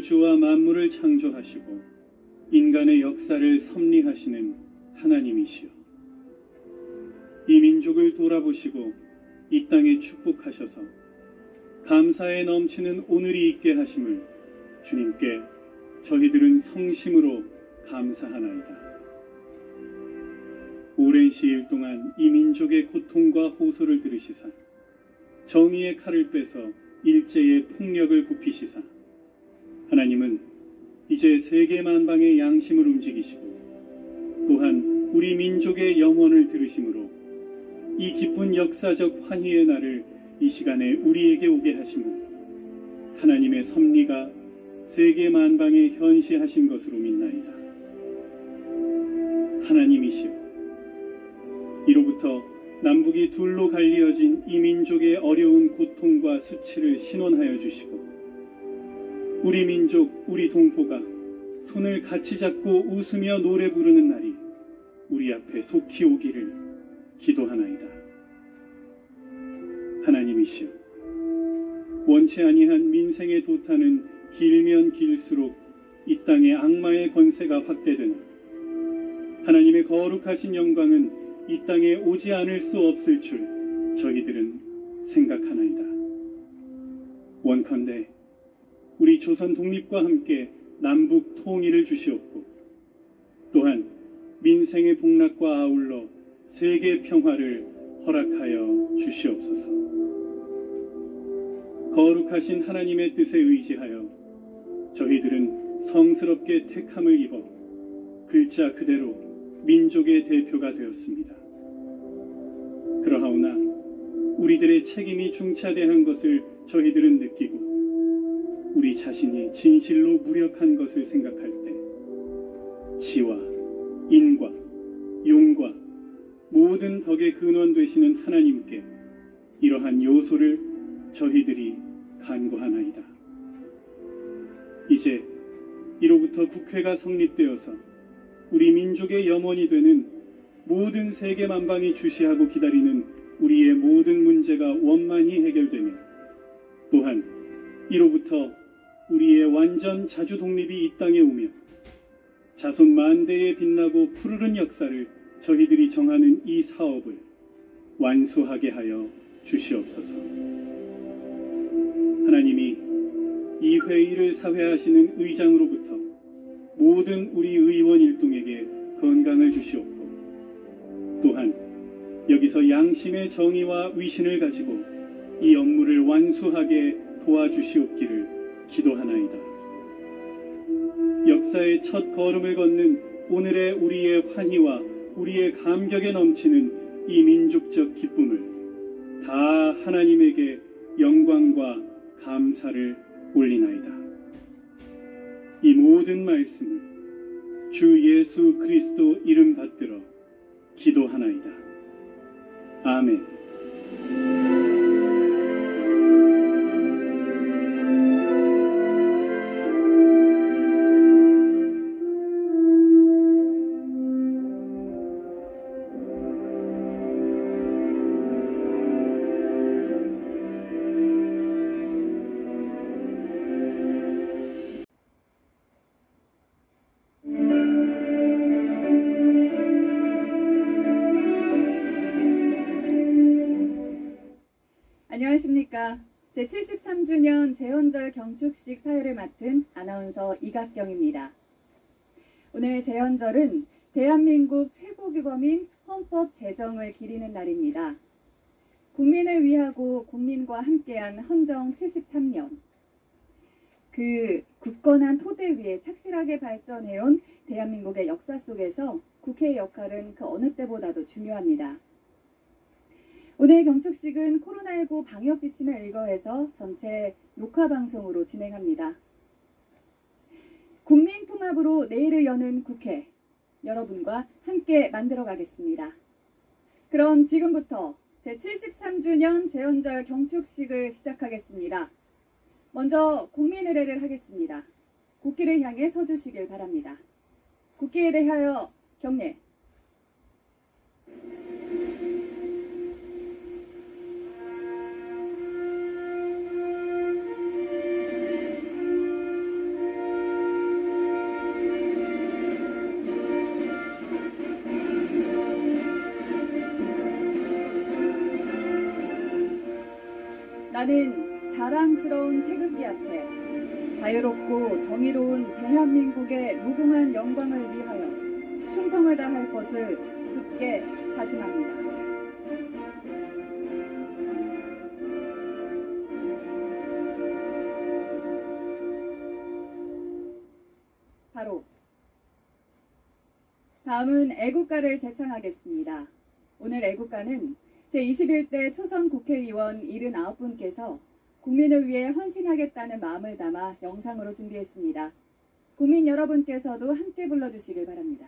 우주와 만물을 창조하시고 인간의 역사를 섭리하시는 하나님이시여, 이 민족을 돌아보시고 이 땅에 축복하셔서 감사에 넘치는 오늘이 있게 하심을 주님께 저희들은 성심으로 감사하나이다. 오랜 시일 동안 이 민족의 고통과 호소를 들으시사 정의의 칼을 빼서 일제의 폭력을 굽히시사 하나님은 이제 세계 만방의 양심을 움직이시고 또한 우리 민족의 영혼을 들으심으로 이 기쁜 역사적 환희의 날을 이 시간에 우리에게 오게 하심을 하나님의 섭리가 세계 만방에 현시하신 것으로 믿나이다. 하나님이시여, 이로부터 남북이 둘로 갈리어진 이 민족의 어려운 고통과 수치를 신원하여 주시고 우리 민족, 우리 동포가 손을 같이 잡고 웃으며 노래 부르는 날이 우리 앞에 속히 오기를 기도하나이다. 하나님이시여, 원치 아니한 민생의 도탄은 길면 길수록 이 땅의 악마의 권세가 확대되나 하나님의 거룩하신 영광은 이 땅에 오지 않을 수 없을 줄 저희들은 생각하나이다. 원컨대 우리 조선 독립과 함께 남북 통일을 주시옵고 또한 민생의 복락과 아울러 세계 평화를 허락하여 주시옵소서. 거룩하신 하나님의 뜻에 의지하여 저희들은 성스럽게 택함을 입어 글자 그대로 민족의 대표가 되었습니다. 그러하오나 우리들의 책임이 중차대한 것을 저희들은 느끼고 우리 자신이 진실로 무력한 것을 생각할 때 지와 인과 용과 모든 덕의 근원 되시는 하나님께 이러한 요소를 저희들이 간구하나이다. 이제 이로부터 국회가 성립되어서 우리 민족의 염원이 되는 모든 세계 만방이 주시하고 기다리는 우리의 모든 문제가 원만히 해결되며 또한 이로부터 우리의 완전 자주 독립이 이 땅에 오며 자손 만대에 빛나고 푸르른 역사를 저희들이 정하는 이 사업을 완수하게 하여 주시옵소서. 하나님이 이 회의를 사회하시는 의장으로부터 모든 우리 의원 일동에게 건강을 주시옵고 또한 여기서 양심의 정의와 위신을 가지고 이 업무를 완수하게 도와주시옵기를 기도하나이다. 역사의 첫 걸음을 걷는 오늘의 우리의 환희와 우리의 감격에 넘치는 이 민족적 기쁨을 다 하나님에게 영광과 감사를 올리나이다. 이 모든 말씀을 주 예수 그리스도 이름 받들어 기도하나이다. 아멘. 안녕하십니까. 제73주년 제헌절 경축식 사회를 맡은 아나운서 이각경입니다. 오늘 제헌절은 대한민국 최고규범인 헌법 제정을 기리는 날입니다. 국민을 위하고 국민과 함께한 헌정 73년. 그 굳건한 토대 위에 착실하게 발전해온 대한민국의 역사 속에서 국회의 역할은 그 어느 때보다도 중요합니다. 오늘 경축식은 코로나19 방역 지침에 의거해서 전체 녹화방송으로 진행합니다. 국민 통합으로 내일을 여는 국회, 여러분과 함께 만들어가겠습니다. 그럼 지금부터 제73주년 제헌절 경축식을 시작하겠습니다. 먼저 국민의례를 하겠습니다. 국기를 향해 서주시길 바랍니다. 국기에 대하여 경례. 나는 자랑스러운 태극기 앞에 자유롭고 정의로운 대한민국의 무궁한 영광을 위하여 충성을 다할 것을 굳게 다짐합니다. 바로 다음은 애국가를 제창하겠습니다. 오늘 애국가는 제21대 초선 국회의원 79분께서 국민을 위해 헌신하겠다는 마음을 담아 영상으로 준비했습니다. 국민 여러분께서도 함께 불러주시길 바랍니다.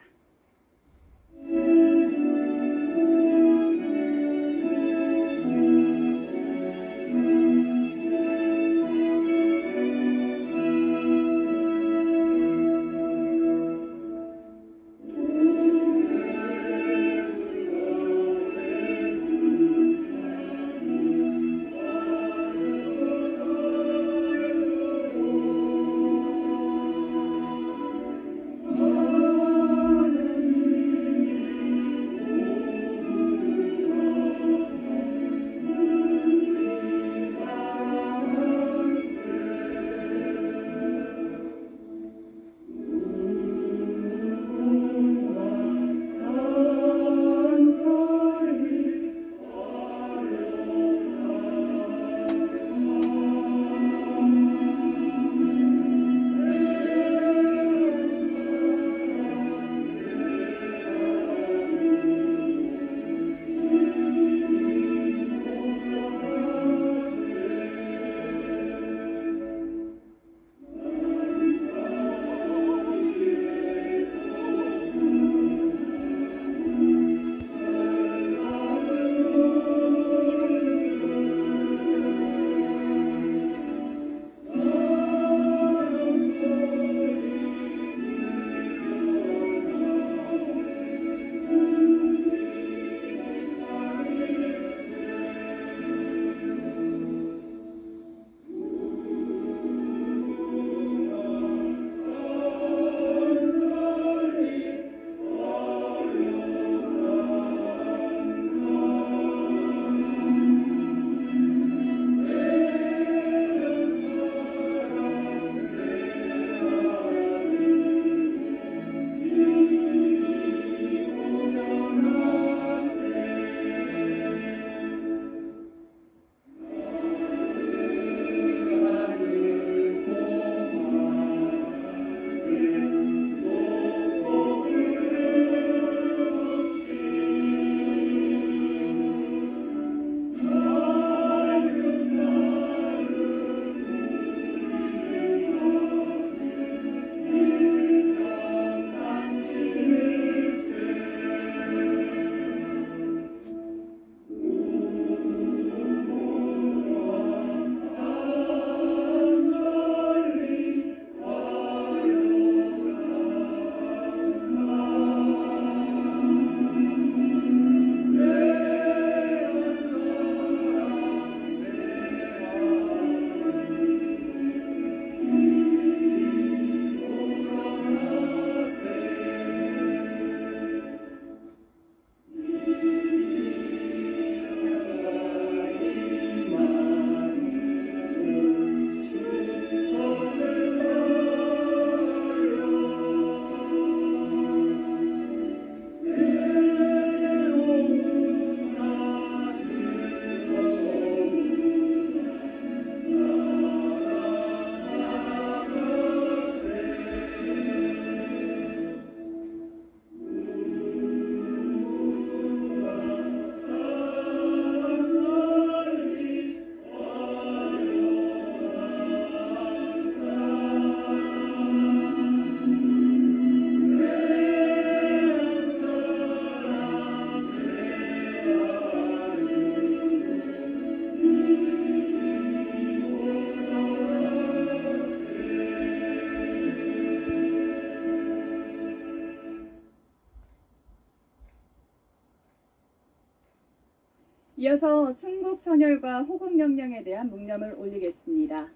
이어서 순국선열과 호국영령에 대한 묵념을 올리겠습니다.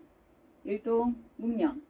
일동 묵념.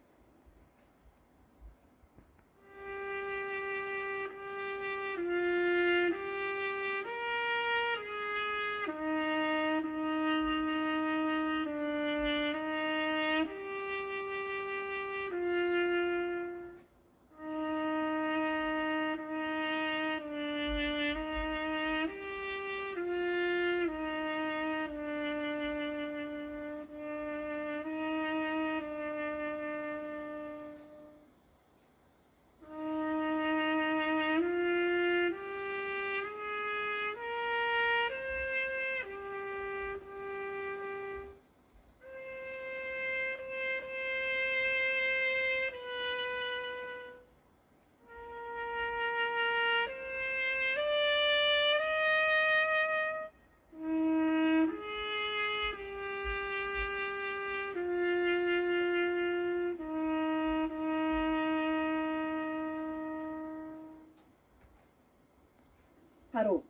바로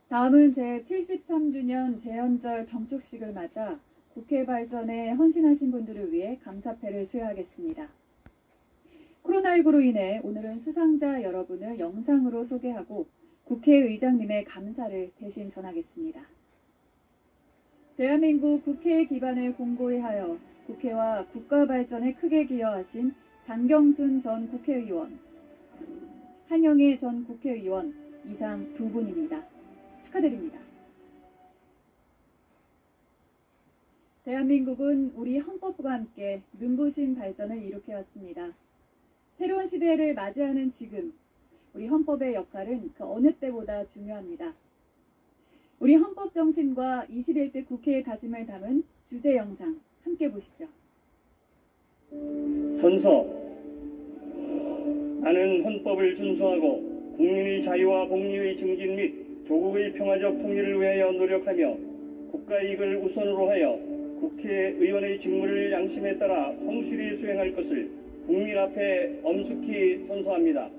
다음은 제73주년 재연절 경축식을 맞아 국회 발전에 헌신하신 분들을 위해 감사패를 수여하겠습니다. 코로나19로 인해 오늘은 수상자 여러분을 영상으로 소개하고 국회의장님의 감사를 대신 전하겠습니다. 대한민국 국회의 기반을 공고히 하여 국회와 국가 발전에 크게 기여하신 장경순 전 국회의원, 한영애 전 국회의원 이상 두 분입니다. 축하드립니다. 대한민국은 우리 헌법과 함께 눈부신 발전을 이룩해왔습니다. 새로운 시대를 맞이하는 지금, 우리 헌법의 역할은 그 어느 때보다 중요합니다. 우리 헌법 정신과 21대 국회의 다짐을 담은 주제 영상 함께 보시죠. 선서. 나는 헌법을 준수하고 국민의 자유와 복리의 증진 및 조국의 평화적 통일을 위하여 노력하며 국가 이익을 우선으로 하여 국회의원의 직무를 양심에 따라 성실히 수행할 것을 국민 앞에 엄숙히 선서합니다.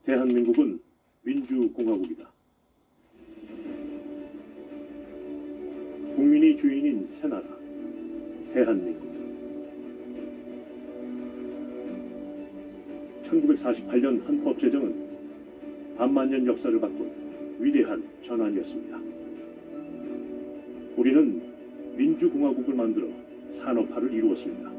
대한민국은 민주공화국이다. 국민이 주인인 새나라, 대한민국. 1948년 헌법 제정은 반만년 역사를 바꾼 위대한 전환이었습니다. 우리는 민주공화국을 만들어 산업화를 이루었습니다.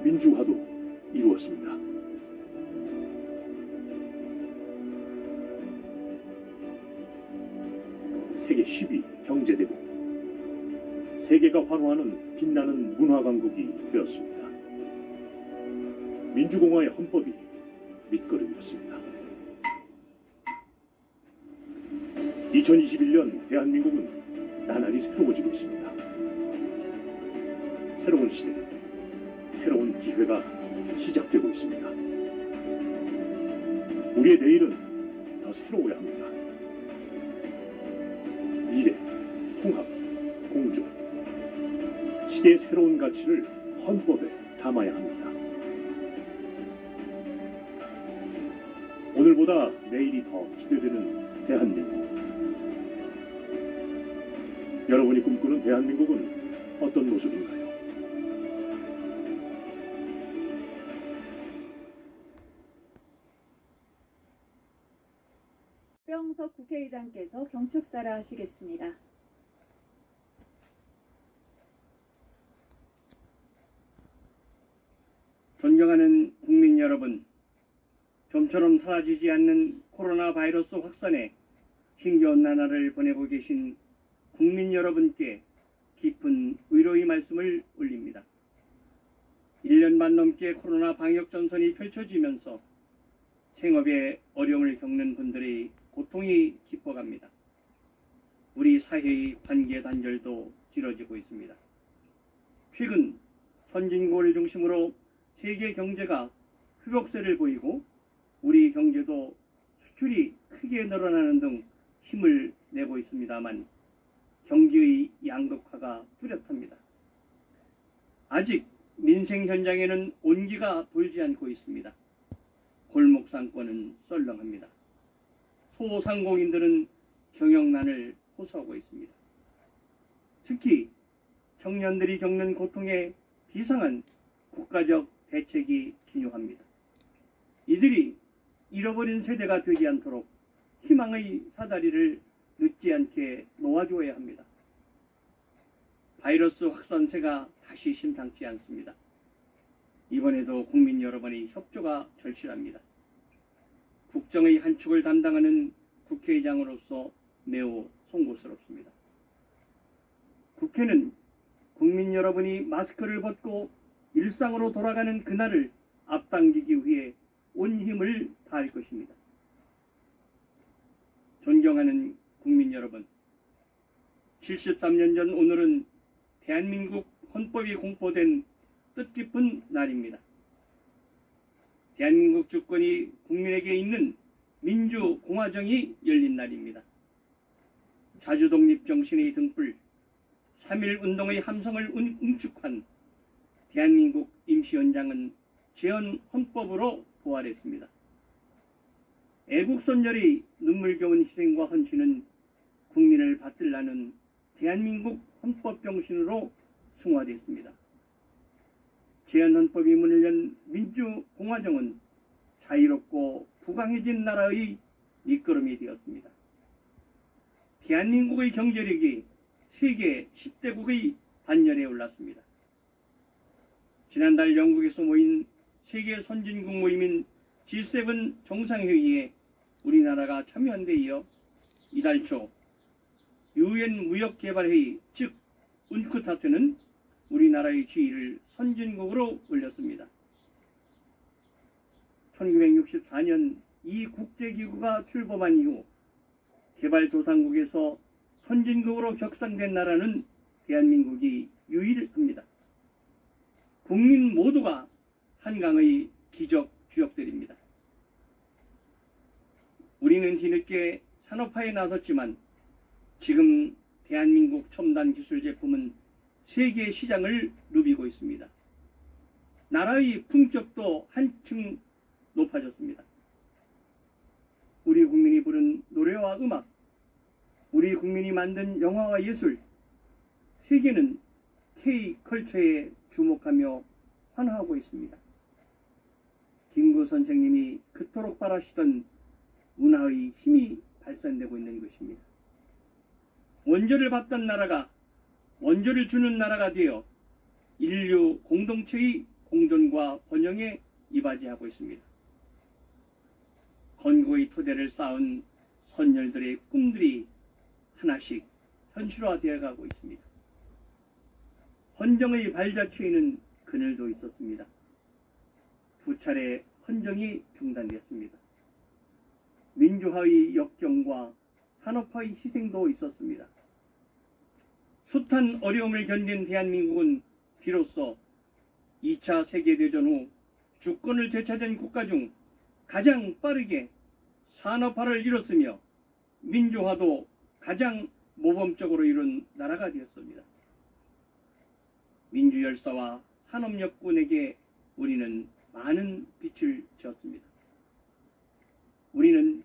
민주화도 이루었습니다. 세계 10위 경제대국, 세계가 환호하는 빛나는 문화강국이 되었습니다. 민주공화의 헌법이 밑거름이었습니다. 2021년 대한민국은 나날이 새로워지고 있습니다. 새로운 시대, 새로운 기회가 시작되고 있습니다. 우리의 내일은 더 새로워야 합니다. 미래, 통합, 공존, 시대의 새로운 가치를 헌법에 담아야 합니다. 오늘보다 내일이 더 기대되는 대한민국. 여러분이 꿈꾸는 대한민국은 어떤 모습인가요? 뿅석 국회의장께서 경축사를 하시겠습니다. 존경하는 국민 여러분, 좀처럼 사라지지 않는 코로나 바이러스 확산에 힘겨운 나날을 보내고 계신 국민 여러분께 깊은 위로의 말씀을 올립니다. 1년 반 넘게 코로나 방역 전선이 펼쳐지면서 생업에 어려움을 겪는 분들의 고통이 깊어갑니다. 우리 사회의 관계 단절도 길어지고 있습니다. 최근 선진국을 중심으로 세계 경제가 회복세를 보이고 우리 경제도 수출이 크게 늘어나는 등 힘을 내고 있습니다만 경기의 양극화가 뚜렷합니다. 아직 민생 현장에는 온기가 돌지 않고 있습니다. 골목 상권은 썰렁합니다. 소상공인들은 경영난을 호소하고 있습니다. 특히 청년들이 겪는 고통에 비상한 국가적 대책이 필요합니다. 이들이 잃어버린 세대가 되지 않도록 희망의 사다리를 늦지 않게 놓아줘야 합니다. 바이러스 확산세가 다시 심상치 않습니다. 이번에도 국민 여러분의 협조가 절실합니다. 국정의 한 축을 담당하는 국회의장으로서 매우 송구스럽습니다. 국회는 국민 여러분이 마스크를 벗고 일상으로 돌아가는 그날을 앞당기기 위해 온 힘을 다할 것입니다. 존경하는 국민 여러분, 73년 전 오늘은 대한민국 헌법이 공포된 뜻깊은 날입니다. 대한민국 주권이 국민에게 있는 민주공화정이 열린 날입니다. 자주독립 정신의 등불, 3.1운동의 함성을 응축한 대한민국 임시헌장은 재헌헌법으로 부활했습니다. 애국선열의 눈물겨운 희생과 헌신은 국민을 받들라는 대한민국 헌법 정신으로 승화됐습니다. 재헌헌법이 문을 연 민주공화정은 자유롭고 부강해진 나라의 밑거름이 되었습니다. 대한민국의 경제력이 세계 10대국의 반열에 올랐습니다. 지난달 영국에서 모인 세계 선진국 모임인 G7 정상회의에 우리나라가 참여한 데 이어 이달 초 UN 무역개발회의 즉 운크타트는 우리나라의 지위를 선진국으로 올렸습니다. 1964년 이 국제기구가 출범한 이후 개발도상국에서 선진국으로 격상된 나라는 대한민국이 유일합니다. 국민 모두가 한강의 기적 주역들입니다. 우리는 뒤늦게 산업화에 나섰지만 지금 대한민국 첨단 기술 제품은 세계 시장을 누비고 있습니다. 나라의 품격도 한층 높아졌습니다. 우리 국민이 부른 노래와 음악, 우리 국민이 만든 영화와 예술, 세계는 K컬처에 주목하며 환호하고 있습니다. 김구 선생님이 그토록 바라시던 문화의 힘이 발산되고 있는 것입니다. 원조를 받던 나라가 원조를 주는 나라가 되어 인류 공동체의 공존과 번영에 이바지하고 있습니다. 건국의 토대를 쌓은 선열들의 꿈들이 하나씩 현실화되어 가고 있습니다. 헌정의 발자취에는 그늘도 있었습니다. 두 차례 헌정이 중단됐습니다. 민주화의 역경과 산업화의 희생도 있었습니다. 숱한 어려움을 견딘 대한민국은 비로소 2차 세계대전 후 주권을 되찾은 국가 중 가장 빠르게 산업화를 이뤘으며 민주화도 가장 모범적으로 이룬 나라가 되었습니다. 민주열사와 산업력군에게 우리는 많은 빛을 지었습니다. 우리는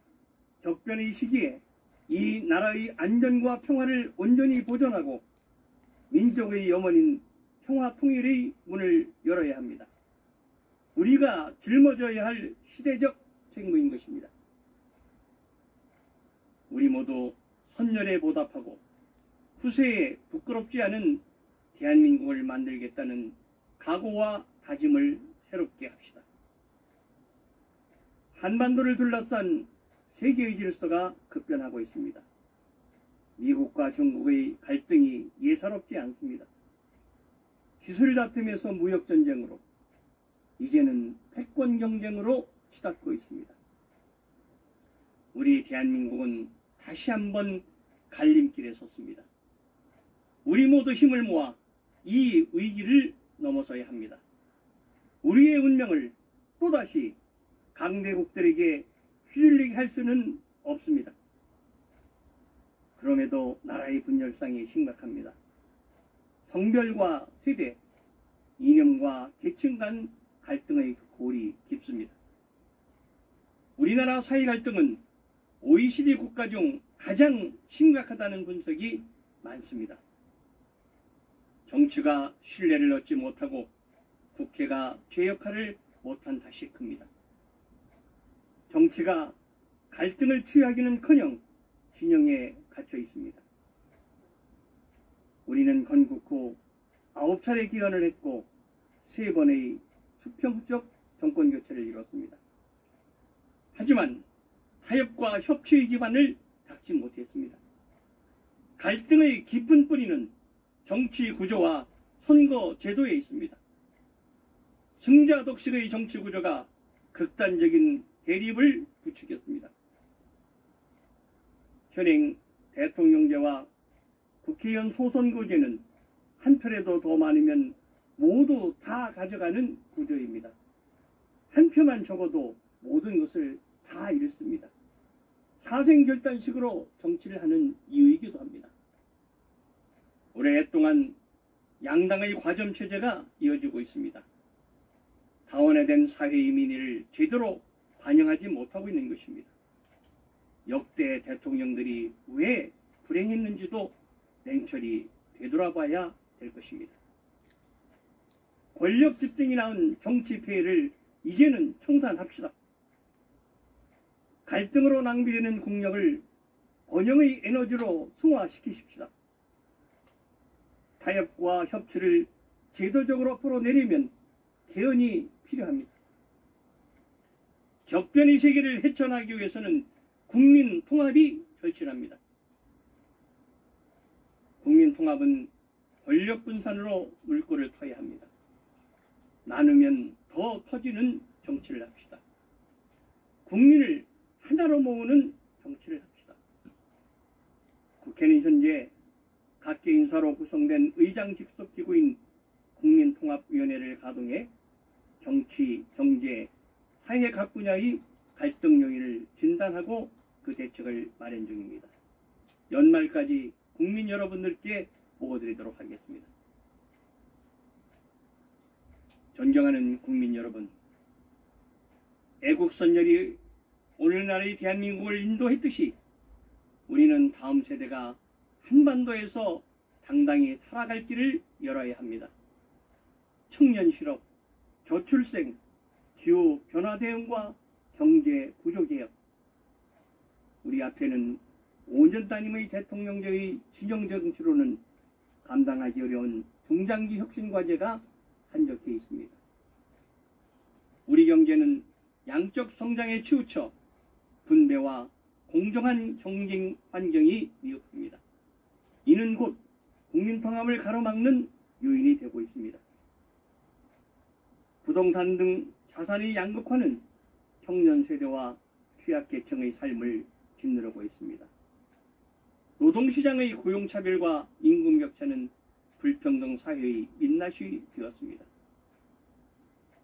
적변의 시기에 이 나라의 안전과 평화를 온전히 보존하고 민족의 염원인 평화 통일의 문을 열어야 합니다. 우리가 짊어져야 할 시대적 책무인 것입니다. 우리 모두 선열에 보답하고 후세에 부끄럽지 않은 대한민국을 만들겠다는 각오와 다짐을 새롭게 합시다. 한반도를 둘러싼 세계의 질서가 급변하고 있습니다. 미국과 중국의 갈등이 예사롭지 않습니다. 기술 다툼에서 무역 전쟁으로 이제는 패권 경쟁으로 치닫고 있습니다. 우리 대한민국은 다시 한번 갈림길에 섰습니다. 우리 모두 힘을 모아 이 위기를 넘어서야 합니다. 우리의 운명을 또다시 강대국들에게 휘둘리게 할 수는 없습니다. 그럼에도 나라의 분열상이 심각합니다. 성별과 세대, 이념과 계층 간 갈등의 골이 깊습니다. 우리나라 사회 갈등은 OECD 국가 중 가장 심각하다는 분석이 많습니다. 정치가 신뢰를 얻지 못하고 국회가 제 역할을 못한 탓이 큽니다. 정치가 갈등을 취하기는커녕 진영에 갇혀 있습니다. 우리는 건국 후 9차례 기원을 했고 3번의 수평적 정권 교체를 이뤘습니다. 하지만 타협과 협치의 기반을 닦지 못했습니다. 갈등의 깊은 뿌리는 정치 구조와 선거 제도에 있습니다. 승자 독식의 정치 구조가 극단적인 대립을 부추겼습니다. 현행 대통령제와 국회의원 소선거제는 한 표라도 더 많으면 모두 다 가져가는 구조입니다. 한 표만 적어도 모든 것을 다 잃습니다. 사생결단식으로 정치를 하는 이유이기도 합니다. 오랫동안 양당의 과점체제가 이어지고 있습니다. 다원화된 사회의 민의를 제대로 반영하지 못하고 있는 것입니다. 역대 대통령들이 왜 불행했는지도 냉철히 되돌아봐야 될 것입니다. 권력 집중이 낳은 정치 폐해를 이제는 청산합시다. 갈등으로 낭비되는 국력을 번영의 에너지로 승화시키십시다. 타협과 협치를 제도적으로 풀어내려면 개헌이 필요합니다. 격변의 세계를 헤쳐나가기 위해서는 국민 통합이 절실합니다. 국민 통합은 권력 분산으로 물꼬를 터야 합니다. 나누면 더 커지는 정치를 합시다. 국민을 하나로 모으는 정치를 합시다. 국회는 현재 각계 인사로 구성된 의장 직속 기구인 국민통합위원회를 가동해 정치, 경제, 사회 각 분야의 갈등 요인을 진단하고 그 대책을 마련 중입니다. 연말까지 국민 여러분들께 보고드리도록 하겠습니다. 존경하는 국민 여러분, 애국선열이 오늘날의 대한민국을 인도했듯이 우리는 다음 세대가 한반도에서 당당히 살아갈 길을 열어야 합니다. 청년 실업, 저출생, 기후 변화 대응과 경제 구조 개혁. 우리 앞에는 5년 단임의 대통령제의 진영 정치로는 감당하기 어려운 중장기 혁신 과제가 한적해 있습니다. 우리 경제는 양적 성장에 치우쳐 분배와 공정한 경쟁 환경이 미흡합니다. 이는 곧 국민 통합을 가로막는 요인이 되고 있습니다. 부동산 등 자산의 양극화는 청년 세대와 취약계층의 삶을 짓누르고 있습니다. 노동시장의 고용차별과 임금격차는 불평등 사회의 민낯이 되었습니다.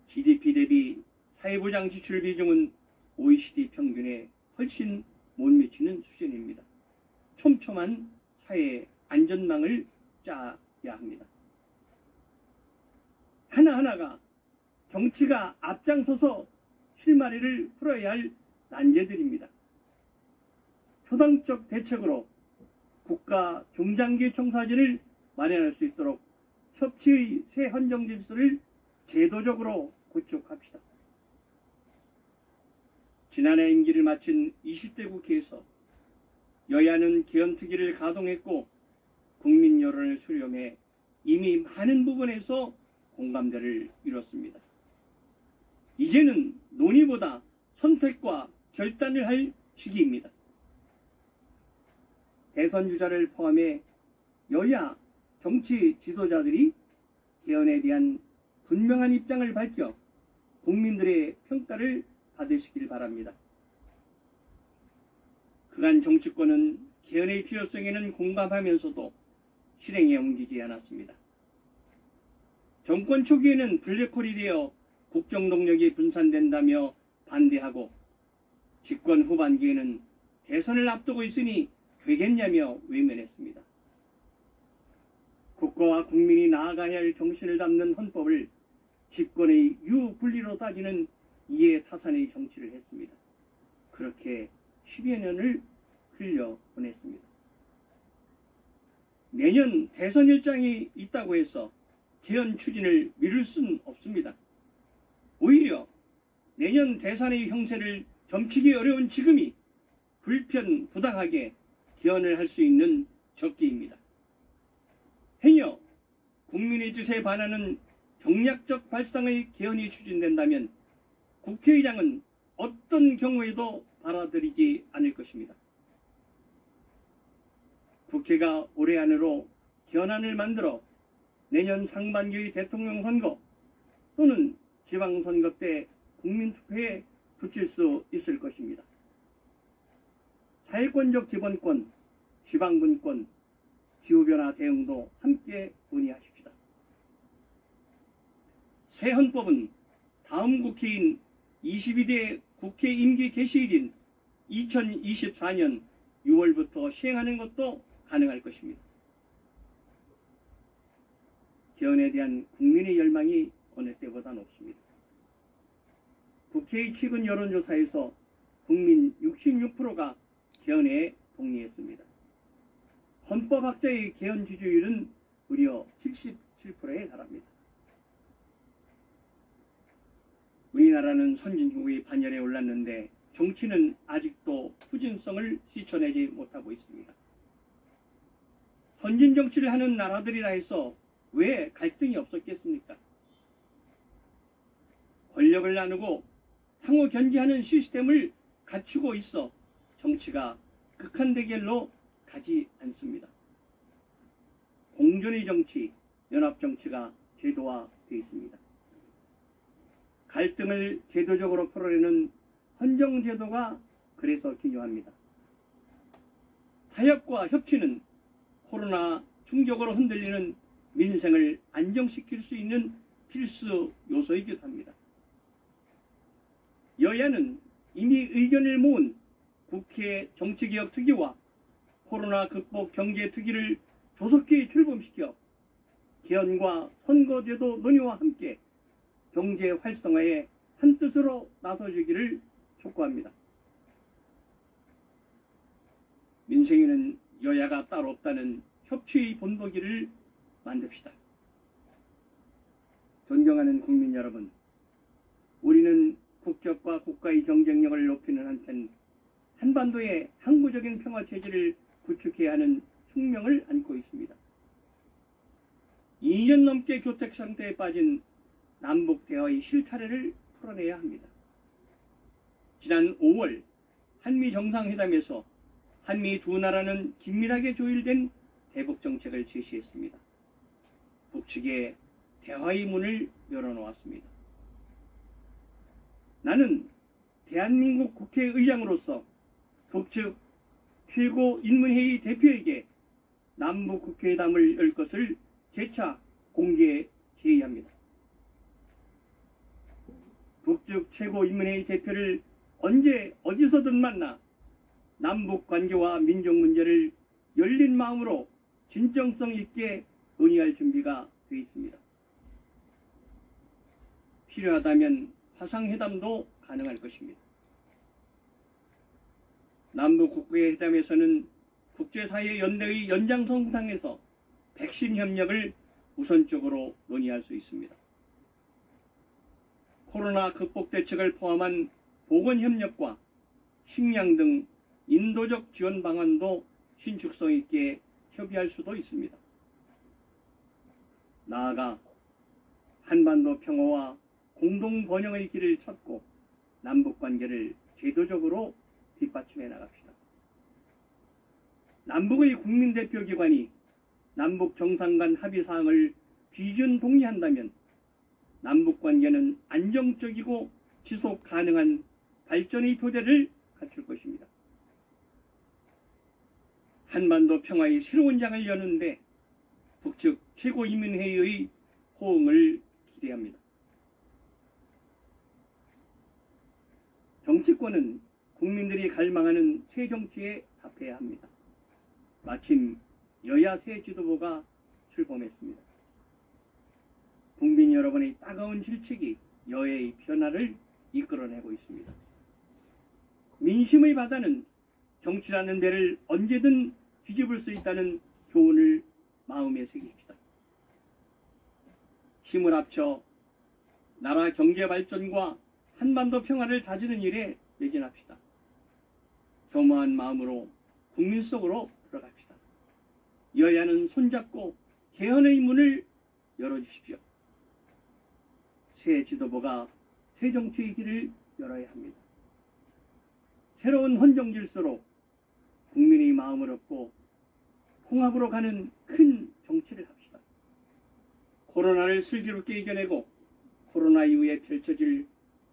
GDP 대비 사회보장 지출 비중은 OECD 평균에 훨씬 못 미치는 수준입니다. 촘촘한 사회 안전망을 짜야 합니다. 하나하나가 정치가 앞장서서 실마리를 풀어야 할 난제들입니다. 초당적 대책으로 국가 중장기 청사진을 마련할 수 있도록 협치의 새 헌정 질서를 제도적으로 구축합시다. 지난해 임기를 마친 20대 국회에서 여야는 개헌특위를 가동했고 국민 여론을 수렴해 이미 많은 부분에서 공감대를 이뤘습니다. 이제는 논의보다 선택과 결단을 할 시기입니다. 대선 주자를 포함해 여야 정치 지도자들이 개헌에 대한 분명한 입장을 밝혀 국민들의 평가를 받으시길 바랍니다. 그간 정치권은 개헌의 필요성에는 공감하면서도 실행에 옮기지 않았습니다. 정권 초기에는 블랙홀이 되어 국정 동력이 분산된다며 반대하고 집권 후반기에는 대선을 앞두고 있으니 되겠냐며 외면했습니다. 국가와 국민이 나아가야 할 정신을 담는 헌법을 집권의 유분리로 따지는 이해타산의 정치를 했습니다. 그렇게 10여 년을 흘려보냈습니다. 내년 대선 일정이 있다고 해서 개헌 추진을 미룰 수는 없습니다. 오히려 내년 대선의 형세를 점치기 어려운 지금이 불편부당하게 개헌을 할 수 있는 적기입니다. 행여 국민의 뜻에 반하는 경략적 발상의 개헌이 추진된다면 국회의장은 어떤 경우에도 받아들이지 않을 것입니다. 국회가 올해 안으로 개헌안을 만들어 내년 상반기의 대통령 선거 또는 지방선거 때 국민투표에 붙일 수 있을 것입니다. 사회권적 기본권, 지방분권, 기후변화 대응도 함께 논의하십시다. 새 헌법은 다음 국회인 22대 국회 임기 개시일인 2024년 6월부터 시행하는 것도 가능할 것입니다. 개헌에 대한 국민의 열망이 어느 때보다 높습니다. 국회의 최근 여론조사에서 국민 66%가 개헌에 동의했습니다. 헌법학자의 개헌 지지율은 무려 77%에 달합니다. 우리나라는 선진국의 반열에 올랐는데 정치는 아직도 후진성을 씻어내지 못하고 있습니다. 선진 정치를 하는 나라들이라 해서 왜 갈등이 없었겠습니까? 권력을 나누고 상호 견제하는 시스템을 갖추고 있어 정치가 극한 대결로 가지 않습니다. 공존의 정치, 연합 정치가 제도화되어 있습니다. 갈등을 제도적으로 풀어내는 헌정제도가 그래서 기요합니다. 타협과 협치는 코로나 충격으로 흔들리는 민생을 안정시킬 수 있는 필수 요소이기도 합니다. 여야는 이미 의견을 모은 국회 정치개혁특위와 코로나 극복 경제특위를 조속히 출범시켜 개헌과 선거제도 논의와 함께 경제 활성화에 한뜻으로 나서주기를 촉구합니다. 민생에는 여야가 따로 없다는 협치의 본보기를 만듭시다. 존경하는 국민 여러분, 우리는 국격과 국가의 경쟁력을 높이는 한편 한반도의 항구적인 평화체제를 구축해야 하는 숙명을 안고 있습니다. 2년 넘게 교택 상태에 빠진 남북 대화의 실타래를 풀어내야 합니다. 지난 5월 한미 정상회담에서 한미 두 나라는 긴밀하게 조율된 대북 정책을 제시했습니다. 북측에 대화의 문을 열어놓았습니다. 나는 대한민국 국회의장으로서 북측 최고인문회의 대표에게 남북 국회회담을 열 것을 재차 공개 제의합니다. 북측 최고인문회의 대표를 언제 어디서든 만나 남북 관계와 민족 문제를 열린 마음으로 진정성 있게 논의할 준비가 되어 있습니다. 필요하다면 화상회담도 가능할 것입니다. 남북 국회회담에서는 국제사회연대의 연장선상에서 백신 협력을 우선적으로 논의할 수 있습니다. 코로나 극복 대책을 포함한 보건협력과 식량 등 인도적 지원 방안도 신축성 있게 협의할 수도 있습니다. 나아가 한반도 평화와 공동 번영의 길을 찾고 남북 관계를 제도적으로 뒷받침해 나갑시다. 남북의 국민대표기관이 남북 정상 간 합의사항을 비준 동의한다면 남북 관계는 안정적이고 지속 가능한 발전의 토대를 갖출 것입니다. 한반도 평화의 새로운 장을 여는데 북측 최고인민회의의 호응을 기대합니다. 정치권은 국민들이 갈망하는 새 정치에 답해야 합니다. 마침 여야 새 지도부가 출범했습니다. 국민 여러분의 따가운 질책이 여야의 변화를 이끌어내고 있습니다. 민심의 바다는 정치라는 배를 언제든 뒤집을 수 있다는 교훈을 마음에 새깁시다. 힘을 합쳐 나라 경제 발전과 한반도 평화를 다지는 일에 매진합시다. 겸허한 마음으로 국민 속으로 들어갑시다. 여야는 손잡고 개헌의 문을 열어주십시오. 새 지도부가 새 정치의 길을 열어야 합니다. 새로운 헌정 질서로 국민의 마음을 얻고 통합으로 가는 큰 정치를 합시다. 코로나를 슬기롭게 이겨내고 코로나 이후에 펼쳐질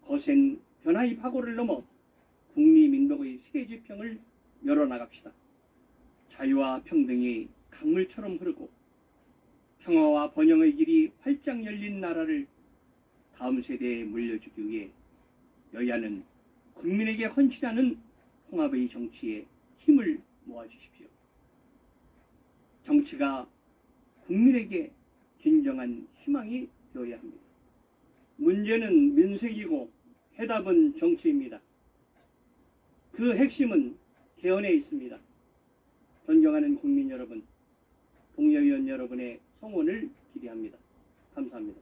거센 변화의 파고를 넘어 국리민복의 새 지평을 열어나갑시다. 자유와 평등이 강물처럼 흐르고 평화와 번영의 길이 활짝 열린 나라를 다음 세대에 물려주기 위해 여야는 국민에게 헌신하는 통합의 정치에 힘을 모아주십시오. 정치가 국민에게 진정한 희망이 되어야 합니다. 문제는 민생이고 해답은 정치입니다. 그 핵심은 개헌에 있습니다. 존경하는 국민 여러분, 동료위원 여러분의 성원을 기대합니다. 감사합니다.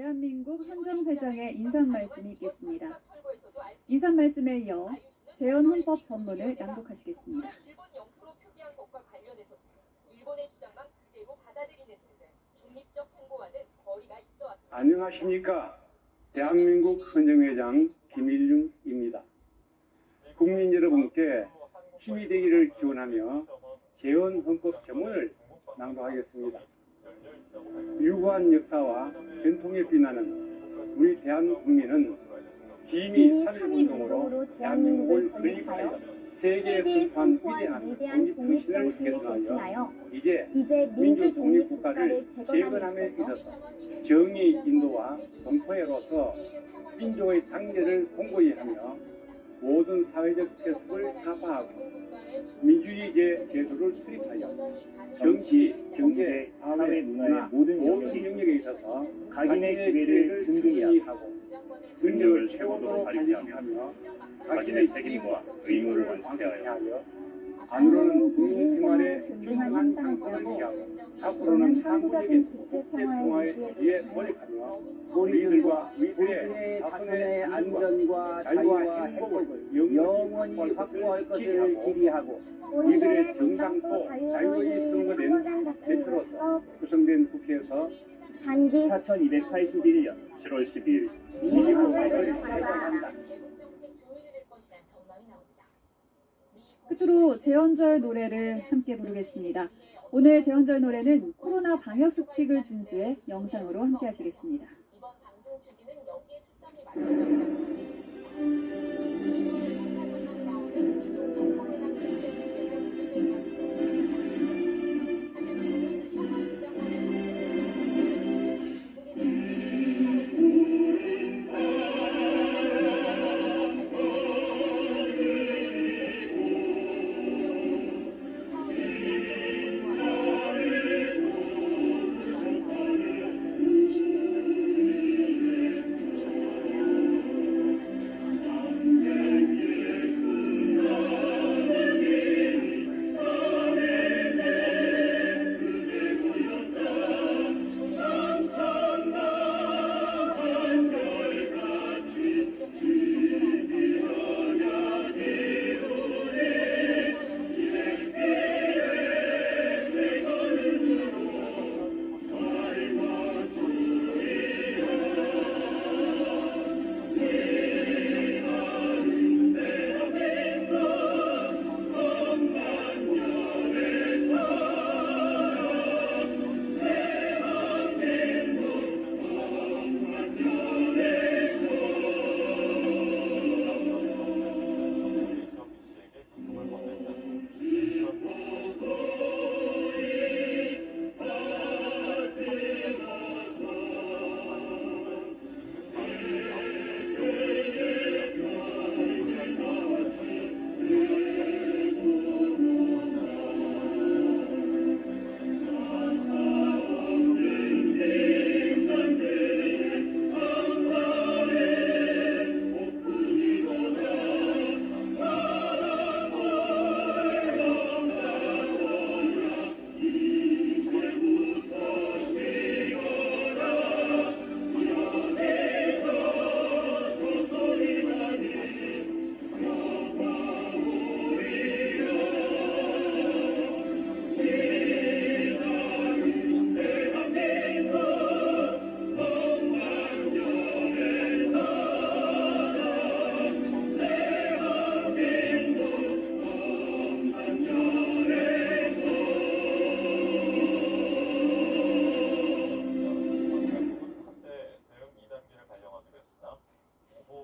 대한민국 헌정회장의 인사 말씀이 있겠습니다. 인사 말씀에 이어 재헌 헌법 전문을 낭독하시겠습니다. 일본 영토로 표기한 것과 관련해서 일본의 주장만 그대로 받아들이는 등등 중립적 행보와는 거리가 있어 왔습니다. 안녕하십니까. 대한민국 헌정회장 김일중입니다. 국민 여러분께 힘이 되기를 기원하며 재헌 헌법 전문을 낭독하겠습니다. 유구한 역사와 전통에 빛나는 우리 대한국민은 기미 3.1운동으로 대한민국을 건립하여 세계 선포한 위대한 독립정신을 개선하여 이제 민주 독립국가를 재건함에 있어서 정의 인도와 동포애로서 민족의 단계를 공고히 하며 모든 사회적 세습을 타파하고 민주주의제 제도를 수립하여 정치, 경제, 사회, 문화의 모든 영역에 있어서 각인의 기회를 등등히 하고 근력을 최고로 발휘하며 자신의 책임과 의무를 완수하여 안으로는 국민 생활에 균등한 상승을 기하고 앞으로는 한국적인 국제 평화에 위해 노력하며 우리들과 우리들의 자손의 안전과 자유와 행복을 영원히 확보할 것을 지휘하고 우리들의 정당도 자유의 선거된 대표로서 구성된 국회에서 단기 4281년 7월 12일 개국정책 조율이 될 것이란 전망이 나옵니다. 끝으로 재헌절 노래를 함께 부르겠습니다. 오늘 재헌절 노래는 코로나 방역 수칙을 준수해 영상으로 함께 하시겠습니다. 이번 방송 추진은 여기에 초점이 맞춰져 있다고 하겠습니다. 10월 3차 전망이 나오는 미중 정상회담 개최 문제로 논의될 가능성이 있습니다. 한편 미국은 샤먼 부장관의 방문을 중국에 대한 제재를 심하게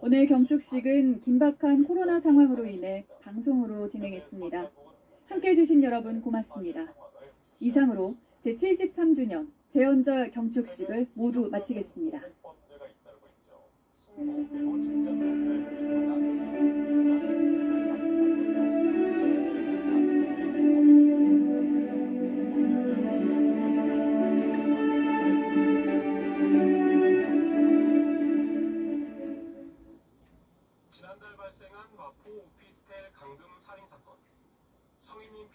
오늘 경축식은 긴박한 코로나 상황으로 인해 방송으로 진행했습니다. 함께해 주신 여러분 고맙습니다. 이상으로 제73주년 재헌절 경축식을 모두 마치겠습니다. 지난달 발생한 마포 오피스텔 강금 살인 사건. 성인인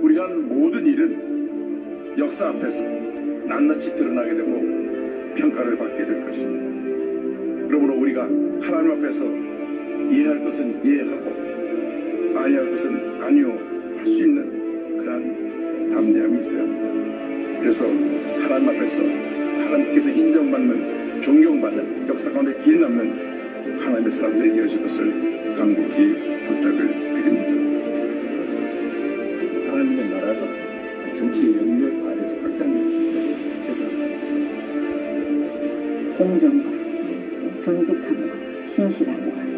우리가 하는 모든 일은 역사 앞에서 낱낱이 드러나게 되고 평가를 받게 될 것입니다. 그러므로 우리가 하나님 앞에서 이해할 것은 이해하고 아니할 것은 아니요 할 수 있는 그러한 담대함이 있어야 합니다. 그래서 하나님 앞에서 하나님께서 인정받는 존경받는 역사 가운데 길 남는 하나님의 사람들이 되어질 것을 간곡히 부탁을 드립니다. 하나님의 나라가 전체 영역 아래로 확장될 수 있도록 최선을 다하겠습니다. 공정과 정직함과 신실함과